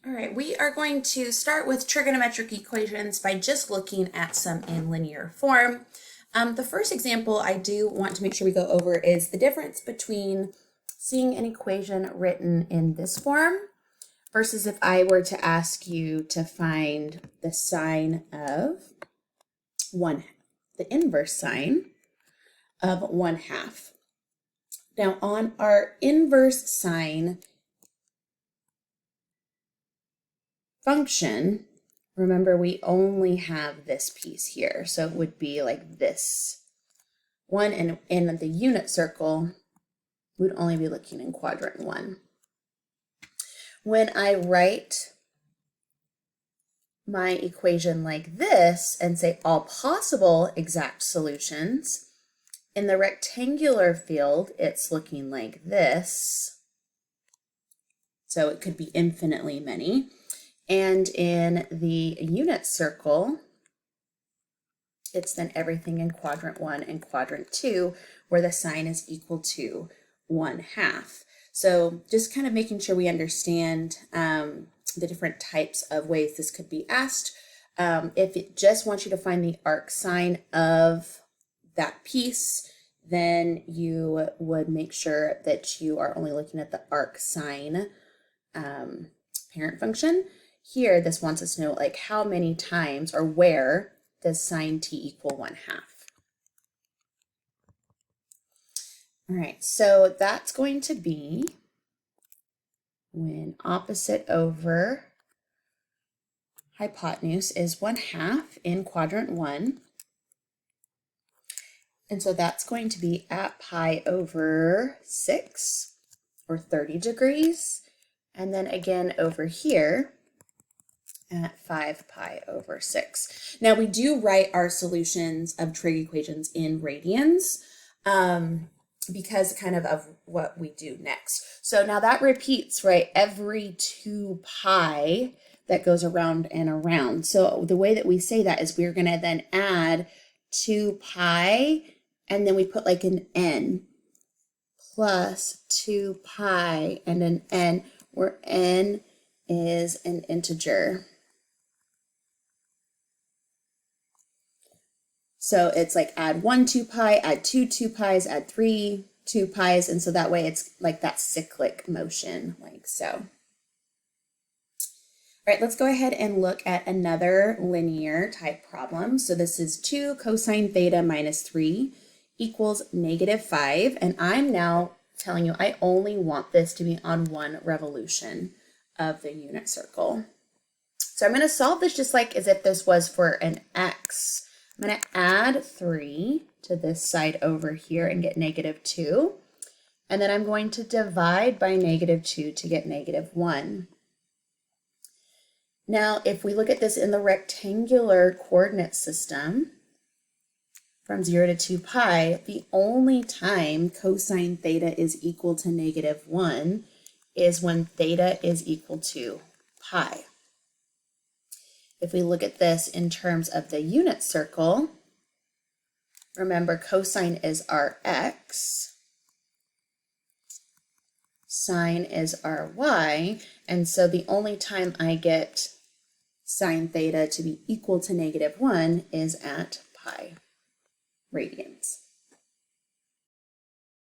All right, we are going to start with trigonometric equations by just looking at some in linear form. The first example I do want to make sure we go over is the difference between seeing an equation written in this form versus if I were to ask you to find the sine of the inverse sine of 1/2. Now on our inverse sine function, remember we only have this piece here, so it would be like this one, and in the unit circle we'd only be looking in quadrant 1. When I write my equation like this and say all possible exact solutions, in the rectangular field it's looking like this, so it could be infinitely many. And in the unit circle, it's then everything in quadrant 1 and quadrant 2 where the sine is equal to 1/2. So just kind of making sure we understand the different types of ways this could be asked. If it just wants you to find the arc sine of that piece, then you would make sure that you are only looking at the arc sine parent function. Here, this wants us to know like how many times or where does sine t equal 1/2. All right, so that's going to be when opposite over hypotenuse is 1/2 in quadrant 1. And so that's going to be at pi over 6 or 30 degrees. And then again over here at 5 pi over 6. Now we do write our solutions of trig equations in radians because kind of what we do next. So now that repeats, right, every 2 pi that goes around and around. So the way that we say that is we're going to then add 2 pi and then we put like an n plus 2 pi and an n, where n is an integer. So it's like add 1 2 pi, add 2 2 pi's, add 3 2 pi's, and so that way it's like that cyclic motion, like so. All right, let's go ahead and look at another linear type problem. So this is 2 cosine theta minus 3 equals -5, and I'm now telling you I only want this to be on one revolution of the unit circle. So I'm going to solve this just like as if this was for an x. I'm going to add 3 to this side over here and get -2. And then I'm going to divide by -2 to get -1. Now, if we look at this in the rectangular coordinate system, from 0 to 2 pi, the only time cosine theta is equal to -1 is when theta is equal to pi. If we look at this in terms of the unit circle, remember cosine is our x, sine is our y, and so the only time I get sine theta to be equal to -1 is at pi radians.